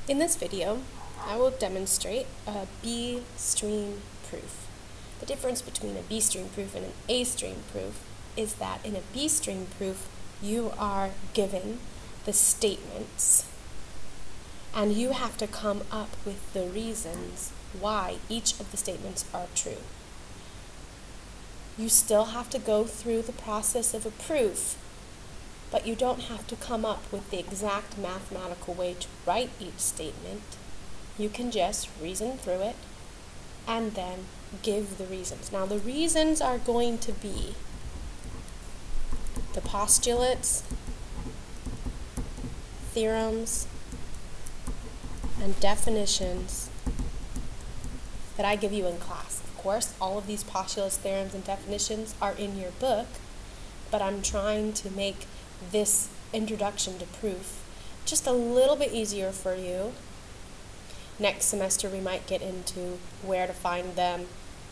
In this video, I will demonstrate a B-stream proof. The difference between a B-stream proof and an A-stream proof is that in a B-stream proof, you are given the statements and you have to come up with the reasons why each of the statements are true. You still have to go through the process of a proof, but you don't have to come up with the exact mathematical way to write each statement. You can just reason through it and then give the reasons. Now the reasons are going to be the postulates, theorems, and definitions that I give you in class. Of course, all of these postulates, theorems, and definitions are in your book, but I'm trying to make this introduction to proof just a little bit easier for you. Next semester we might get into where to find them.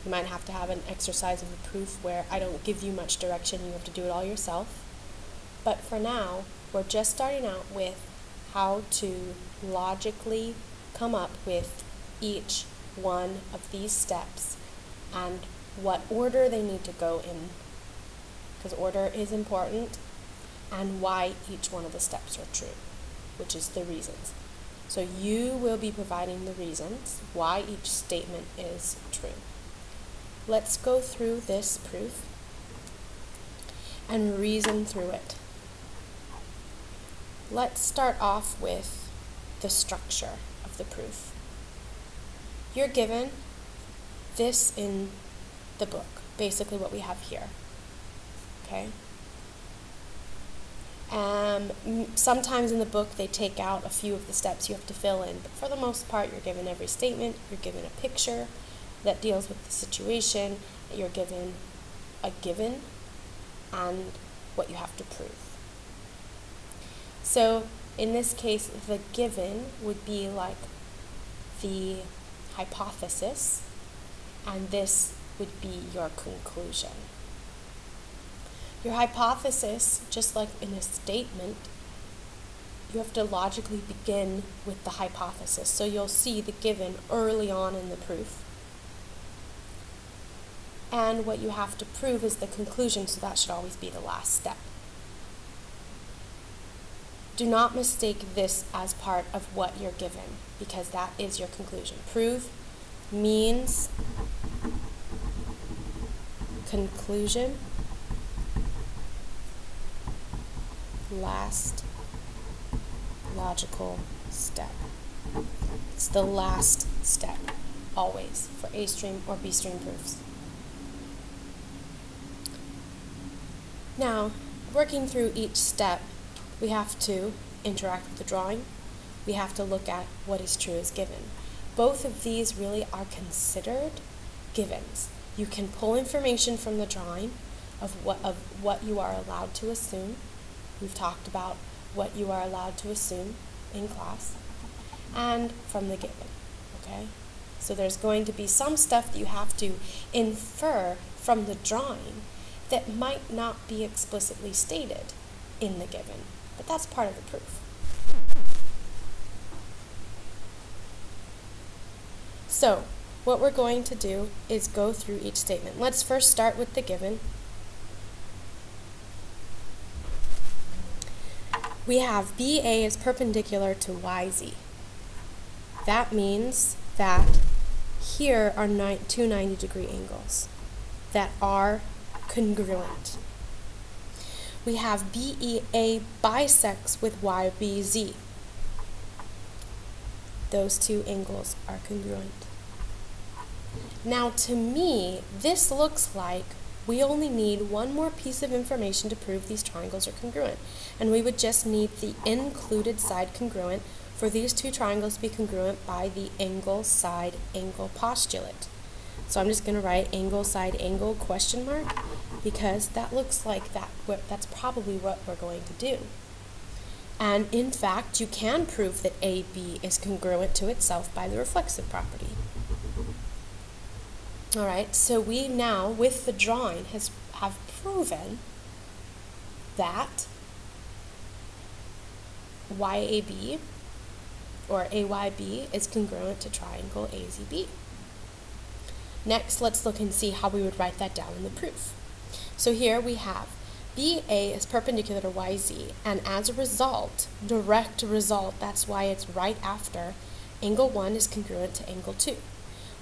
You might have to have an exercise of a proof where I don't give you much direction, you have to do it all yourself. But for now, we're just starting out with how to logically come up with each one of these steps and what order they need to go in, because order is important, and why each one of the steps are true, which is the reasons. So you will be providing the reasons why each statement is true. Let's go through this proof and reason through it. Let's start off with the structure of the proof. You're given this in the book, basically what we have here, okay? Sometimes in the book they take out a few of the steps you have to fill in, but for the most part you're given every statement, you're given a picture that deals with the situation, you're given a given, and what you have to prove. So in this case, the given would be like the hypothesis, and this would be your conclusion. Your hypothesis, just like in a statement, you have to logically begin with the hypothesis. So you'll see the given early on in the proof. And what you have to prove is the conclusion, so that should always be the last step. Do not mistake this as part of what you're given, because that is your conclusion. Prove means conclusion, last logical step. It's the last step, always, for A-stream or B-stream proofs. Now, working through each step, we have to interact with the drawing. We have to look at what is true as given. Both of these really are considered givens. You can pull information from the drawing of what you are allowed to assume. We've talked about what you are allowed to assume in class, and from the given, okay? So there's going to be some stuff that you have to infer from the drawing that might not be explicitly stated in the given, but that's part of the proof. So what we're going to do is go through each statement. Let's first start with the given. We have BA is perpendicular to YZ. That means that here are two 90-degree angles that are congruent. We have BEA bisects with YBZ. Those two angles are congruent. Now to me, this looks like we only need one more piece of information to prove these triangles are congruent. And we would just need the included side congruent for these two triangles to be congruent by the angle, side, angle postulate. So I'm just going to write angle, side, angle, question mark, because that looks like that's probably what we're going to do. And in fact, you can prove that AB is congruent to itself by the reflexive property. All right, so we now, with the drawing, have proven that YAB or AYB, is congruent to triangle AZB. Next, let's look and see how we would write that down in the proof. So here we have BA is perpendicular to YZ, and as a result, direct result, that's why it's right after, angle 1 is congruent to angle 2.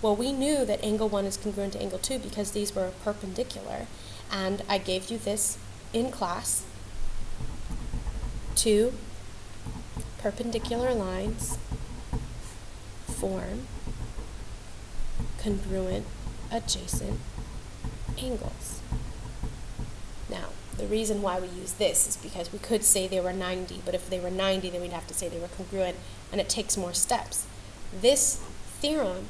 Well, we knew that angle 1 is congruent to angle 2 because these were perpendicular, and I gave you this in class. Two perpendicular lines form congruent adjacent angles. Now, the reason why we use this is because we could say they were 90, but if they were 90, then we'd have to say they were congruent, and it takes more steps. This theorem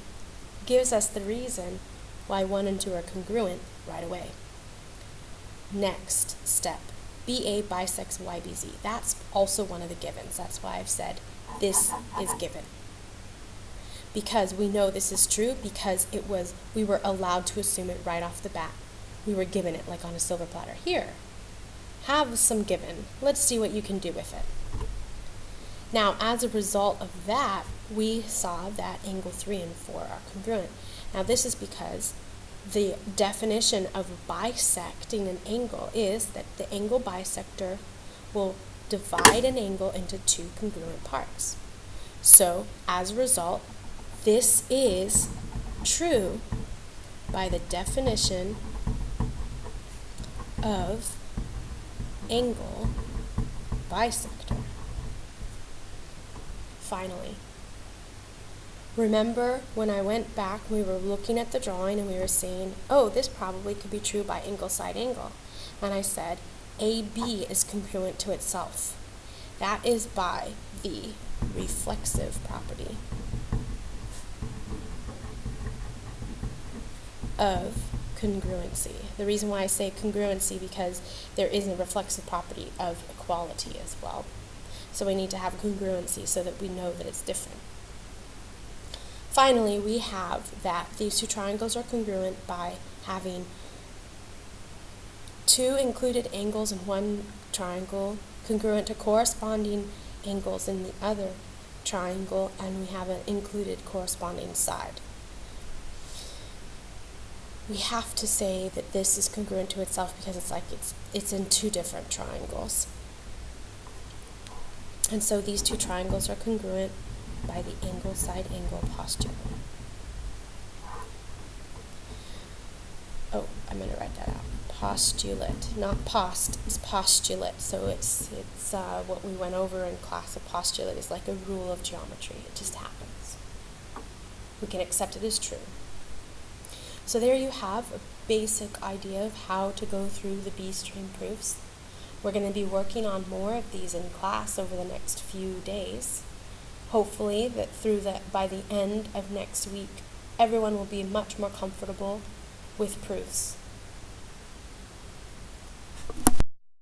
gives us the reason why 1 and 2 are congruent right away. Next step, BA bisects YBZ. That's also one of the givens. That's why I've said this is given. Because we know this is true because we were allowed to assume it right off the bat. We were given it like on a silver platter. Here, have some given. Let's see what you can do with it. Now, as a result of that, we saw that angle 3 and 4 are congruent. Now, this is because the definition of bisecting an angle is that the angle bisector will divide an angle into two congruent parts. So, as a result, this is true by the definition of angle bisector. Finally, remember when I went back, we were looking at the drawing and we were saying, oh, this probably could be true by angle side angle. And I said, AB is congruent to itself. That is by the reflexive property of congruency. The reason why I say congruency because there is a reflexive property of equality as well. So we need to have congruency so that we know that it's different. Finally, we have that these two triangles are congruent by having two included angles in one triangle congruent to corresponding angles in the other triangle, and we have an included corresponding side. We have to say that this is congruent to itself because it's in two different triangles. And so these two triangles are congruent by the angle side angle postulate. Oh, I'm going to write that out. Postulate, not post, it's postulate. So it's what we went over in class. A postulate is like a rule of geometry. It just happens. We can accept it as true. So there you have a basic idea of how to go through the B-stream proofs. We're going to be working on more of these in class over the next few days. Hopefully that by the end of next week, everyone will be much more comfortable with proofs.